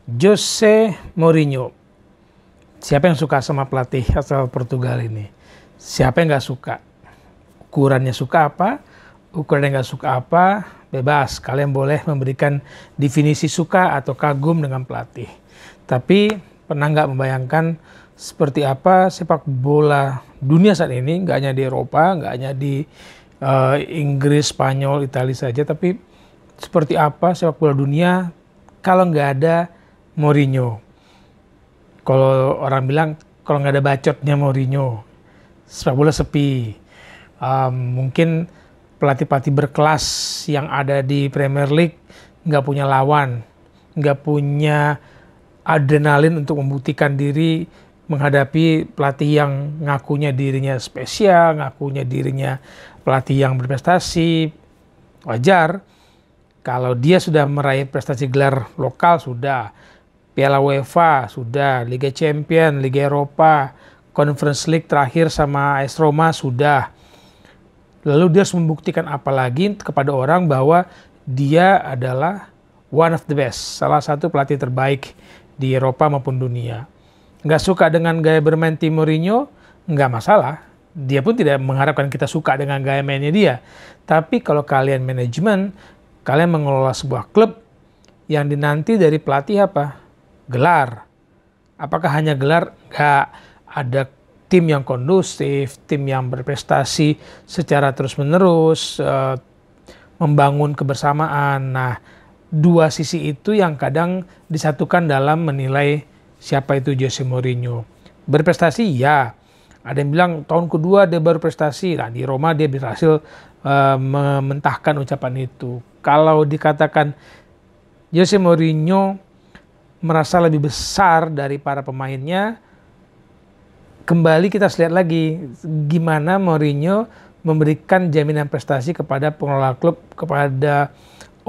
Jose Mourinho. Siapa yang suka sama pelatih asal Portugal ini? Siapa yang nggak suka? Ukurannya suka apa? Ukurannya nggak suka apa? Bebas. Kalian boleh memberikan definisi suka atau kagum dengan pelatih. Tapi pernah nggak membayangkan seperti apa sepak bola dunia saat ini? Nggak hanya di Eropa, nggak hanya di Inggris, Spanyol, Italia saja, tapi seperti apa sepak bola dunia kalau nggak ada Mourinho. Kalau orang bilang kalau nggak ada bacotnya Mourinho, sepak bola sepi. Mungkin pelatih-pelatih berkelas yang ada di Premier League nggak punya lawan, nggak punya adrenalin untuk membuktikan diri menghadapi pelatih yang ngakunya dirinya spesial, ngakunya dirinya pelatih yang berprestasi. Wajar kalau dia sudah meraih prestasi gelar lokal, sudah Piala UEFA, sudah Liga Champion, Liga Eropa, Conference League terakhir sama AS Roma, sudah. Lalu dia harus membuktikan apa lagi kepada orang bahwa dia adalah one of the best, salah satu pelatih terbaik di Eropa maupun dunia. Nggak suka dengan gaya bermain tim Mourinho, nggak masalah. Dia pun tidak mengharapkan kita suka dengan gaya mainnya dia. Tapi kalau kalian manajemen, kalian mengelola sebuah klub yang dinanti dari pelatih apa? Gelar. Apakah hanya gelar? Nggak. Ada tim yang kondusif, tim yang berprestasi secara terus-menerus, membangun kebersamaan. Nah, dua sisi itu yang kadang disatukan dalam menilai siapa itu Jose Mourinho. Berprestasi ya. Ada yang bilang tahun kedua dia baru prestasi. Nah, di Roma dia berhasil mementahkan ucapan itu. Kalau dikatakan Jose Mourinho merasa lebih besar dari para pemainnya, kembali kita lihat lagi gimana Mourinho memberikan jaminan prestasi kepada pengelola klub, kepada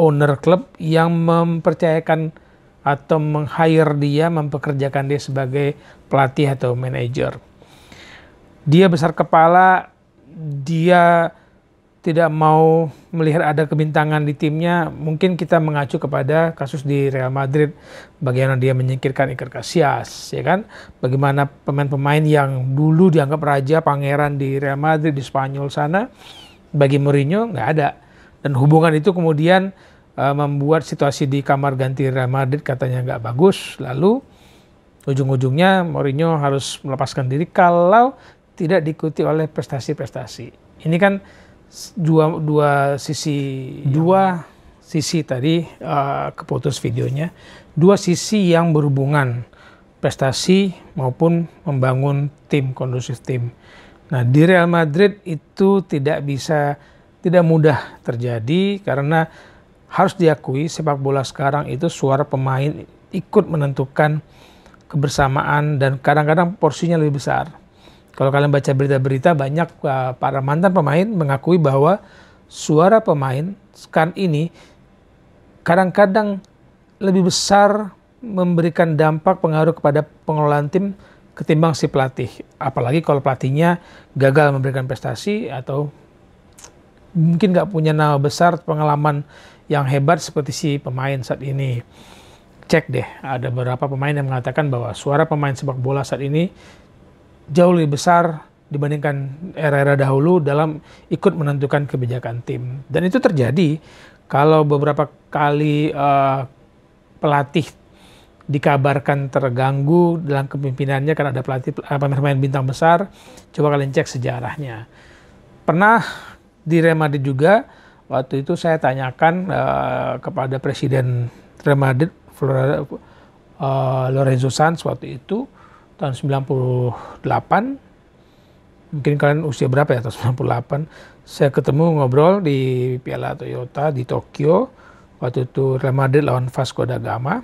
owner klub yang mempercayakan atau meng-hire dia, mempekerjakan dia sebagai pelatih atau manajer. Dia besar kepala, dia tidak mau melihat ada kebintangan di timnya. Mungkin kita mengacu kepada kasus di Real Madrid, bagaimana dia menyingkirkan Iker Casillas, ya kan? Bagaimana pemain-pemain yang dulu dianggap raja, pangeran di Real Madrid, di Spanyol sana, bagi Mourinho nggak ada. Dan hubungan itu kemudian membuat situasi di kamar ganti Real Madrid katanya nggak bagus. Lalu ujung-ujungnya Mourinho harus melepaskan diri kalau tidak diikuti oleh prestasi-prestasi. Ini kan dua sisi tadi keputus videonya, dua sisi yang berhubungan, prestasi maupun membangun tim, kondusif tim. Nah, di Real Madrid itu tidak mudah terjadi karena harus diakui sepak bola sekarang itu suara pemain ikut menentukan kebersamaan dan kadang-kadang porsinya lebih besar. Kalau kalian baca berita-berita, banyak para mantan pemain mengakui bahwa suara pemain sekarang ini kadang-kadang lebih besar memberikan dampak pengaruh kepada pengelolaan tim ketimbang si pelatih. Apalagi kalau pelatihnya gagal memberikan prestasi atau mungkin nggak punya nama besar, pengalaman yang hebat seperti si pemain saat ini. Cek deh, ada beberapa pemain yang mengatakan bahwa suara pemain sepak bola saat ini jauh lebih besar dibandingkan era-era dahulu dalam ikut menentukan kebijakan tim. Dan itu terjadi kalau beberapa kali pelatih dikabarkan terganggu dalam kepemimpinannya karena ada pemain bintang besar. Coba kalian cek sejarahnya. Pernah di Real Madrid juga, waktu itu saya tanyakan kepada Presiden Real Madrid, Lorenzo Sanz waktu itu, tahun 98, mungkin kalian usia berapa ya, tahun 98, saya ketemu ngobrol di Piala Toyota di Tokyo, waktu itu Real Madrid lawan Vasco da Gama.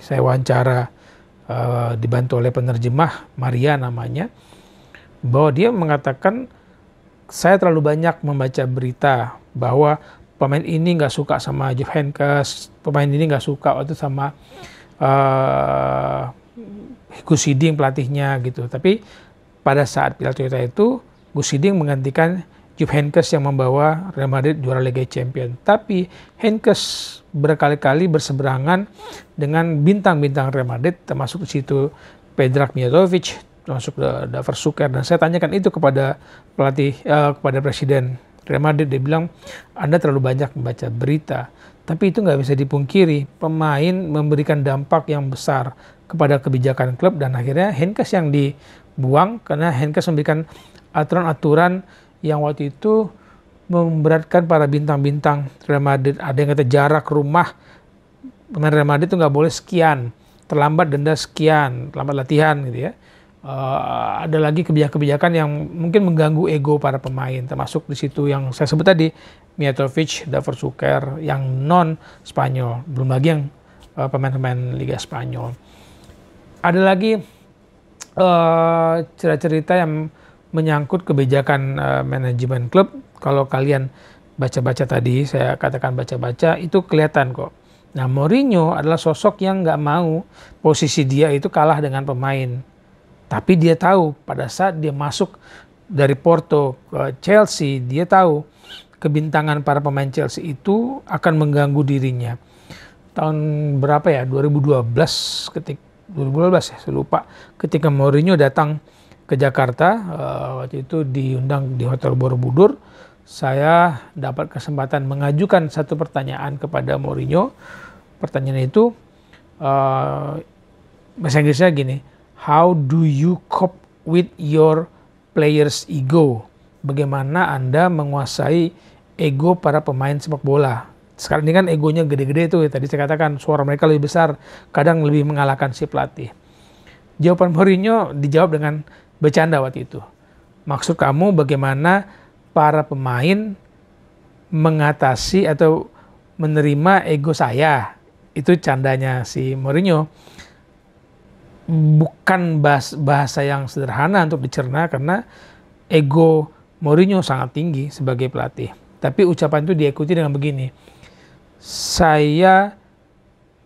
Saya wawancara dibantu oleh penerjemah, Maria namanya, bahwa dia mengatakan, saya terlalu banyak membaca berita bahwa pemain ini nggak suka sama Jupp Heynckes, pemain ini nggak suka waktu sama Gus Hiddink pelatihnya gitu. Tapi pada saat Piala Toyota itu Gus Hiddink menggantikan Jupp Heynckes yang membawa Real Madrid juara Liga Champions. Tapi Heynckes berkali-kali berseberangan dengan bintang-bintang Real Madrid, termasuk di situ Predrag Mijatovic, termasuk Davor Suker. Dan saya tanyakan itu kepada kepada Presiden Real Madrid. Dia bilang, Anda terlalu banyak membaca berita. Tapi itu nggak bisa dipungkiri, pemain memberikan dampak yang besar kepada kebijakan klub, dan akhirnya Heynckes yang dibuang karena Heynckes memberikan aturan-aturan yang waktu itu memberatkan para bintang-bintang Real Madrid. Ada yang kata jarak rumah pemain Real Madrid itu nggak boleh sekian, terlambat denda sekian, terlambat latihan gitu ya. Ada lagi kebijakan-kebijakan yang mungkin mengganggu ego para pemain, termasuk di situ yang saya sebut tadi, Mijatovic, Davor Suker yang non Spanyol, belum lagi yang pemain-pemain Liga Spanyol. Ada lagi cerita-cerita yang menyangkut kebijakan manajemen klub. Kalau kalian baca-baca tadi, saya katakan baca-baca, itu kelihatan kok. Nah, Mourinho adalah sosok yang nggak mau posisi dia itu kalah dengan pemain. Tapi dia tahu pada saat dia masuk dari Porto ke Chelsea, dia tahu kebintangan para pemain Chelsea itu akan mengganggu dirinya. Tahun berapa ya? 2012 ya, saya lupa. Ketika Mourinho datang ke Jakarta, waktu itu diundang di Hotel Borobudur, saya dapat kesempatan mengajukan satu pertanyaan kepada Mourinho. Pertanyaan itu bahasa Inggrisnya gini, how do you cope with your players ego? Bagaimana Anda menguasai ego para pemain sepak bola? Sekarang ini kan egonya gede-gede tuh, tadi saya katakan suara mereka lebih besar, kadang lebih mengalahkan si pelatih. Jawaban Mourinho dijawab dengan bercanda waktu itu. Maksud kamu bagaimana para pemain mengatasi atau menerima ego saya? Itu candanya si Mourinho. Bukan bahasa yang sederhana untuk dicerna karena ego Mourinho sangat tinggi sebagai pelatih. Tapi ucapan itu diikuti dengan begini. Saya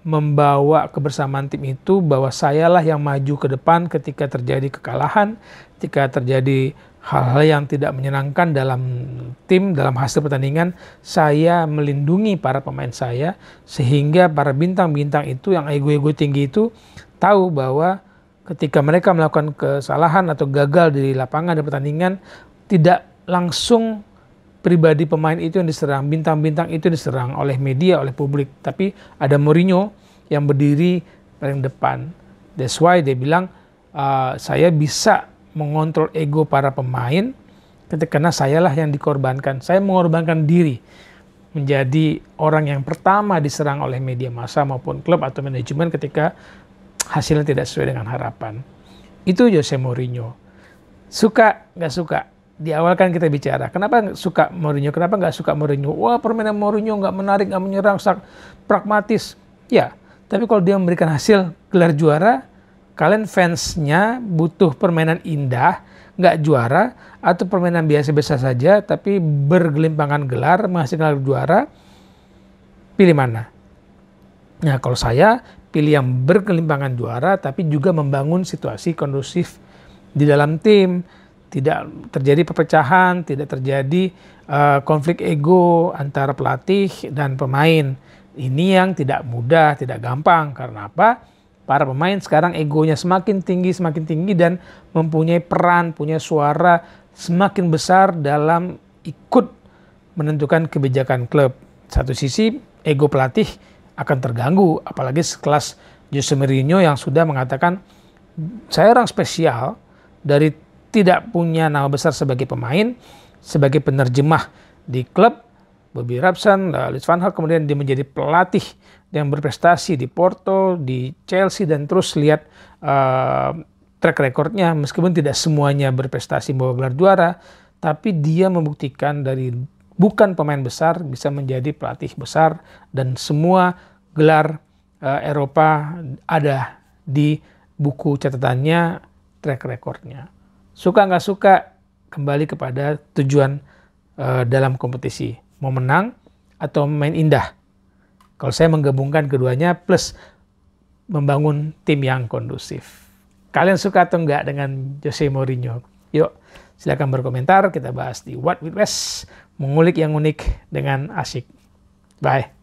membawa kebersamaan tim itu bahwa sayalah yang maju ke depan ketika terjadi kekalahan, ketika terjadi hal-hal yang tidak menyenangkan dalam tim, dalam hasil pertandingan, saya melindungi para pemain saya sehingga para bintang-bintang itu yang ego-ego tinggi itu tahu bahwa ketika mereka melakukan kesalahan atau gagal di lapangan di pertandingan, tidak langsung pribadi pemain itu yang diserang, bintang-bintang itu diserang oleh media, oleh publik, tapi ada Mourinho yang berdiri paling depan. That's why dia bilang, saya bisa mengontrol ego para pemain karena sayalah yang dikorbankan. Saya mengorbankan diri menjadi orang yang pertama diserang oleh media massa maupun klub atau manajemen ketika hasilnya tidak sesuai dengan harapan. Itu Jose Mourinho. Suka nggak suka? Di awal kan kita bicara, kenapa suka Mourinho, kenapa nggak suka Mourinho? Wah, permainan Mourinho nggak menarik, nggak menyerang, pragmatis. Ya, tapi kalau dia memberikan hasil gelar juara, kalian fansnya butuh permainan indah, nggak juara, atau permainan biasa-biasa saja, tapi bergelimpangan gelar, menghasilkan gelar juara, pilih mana? Nah, kalau saya pilih yang bergelimpangan juara, tapi juga membangun situasi kondusif di dalam tim, tidak terjadi perpecahan, tidak terjadi konflik ego antara pelatih dan pemain. Ini yang tidak mudah, tidak gampang. Karena apa? Para pemain sekarang egonya semakin tinggi dan mempunyai peran, punya suara semakin besar dalam ikut menentukan kebijakan klub. Satu sisi ego pelatih akan terganggu, apalagi sekelas Jose Mourinho yang sudah mengatakan, saya orang spesial dari tidak punya nama besar sebagai pemain, sebagai penerjemah di klub, Bobby Robson, Louis van Gaal, kemudian dia menjadi pelatih yang berprestasi di Porto, di Chelsea, dan terus lihat track recordnya, meskipun tidak semuanya berprestasi membawa gelar juara, tapi dia membuktikan dari bukan pemain besar bisa menjadi pelatih besar, dan semua gelar Eropa ada di buku catatannya, track recordnya. Suka nggak suka, kembali kepada tujuan dalam kompetisi. Mau menang atau main indah. Kalau saya menggabungkan keduanya plus membangun tim yang kondusif. Kalian suka atau enggak dengan Jose Mourinho? Yuk, silakan berkomentar, kita bahas di What with Wes, mengulik yang unik dengan asik. Bye.